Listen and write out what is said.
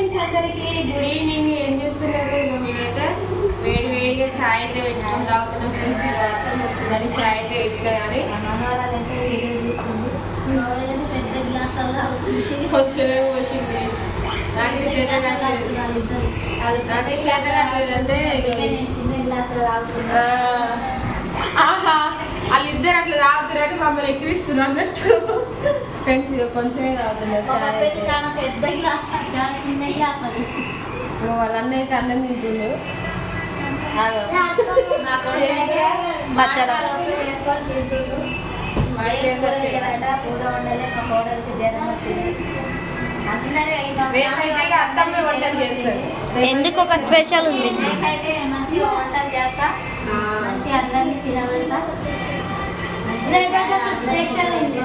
Friends అందరికి good evening. ఏం చేస్తున్నారు? మేమైతే వేడి వేడిగా ఛాయ్ అయితే పెట్టుకొని తాగుతున్నాం ఫ్రెండ్స్. అర్థం వచ్చిందని ఛాయ్ అయితే పెట్టినా కానీ వచ్చే వచ్చింది. నాకు చేత కావట్లేదంటే ఆహా వాళ్ళిద్దరు అట్లా తాగుతున్నట్టు మమ్మల్ని ఎక్కిరిస్తున్నారు అన్నట్టు ఫ్రెండ్స్. కొంచెమే తాగుతున్నారు వాళ్ళ అన్న అయితే అన్నం తింటుండు. ఎందుకు ఒక స్పెషల్ ఉంది. మంచిగా వంటలు చేస్తా, మంచిగా అందరినీ తినబెడతా. స్పెషల్ ఉంది.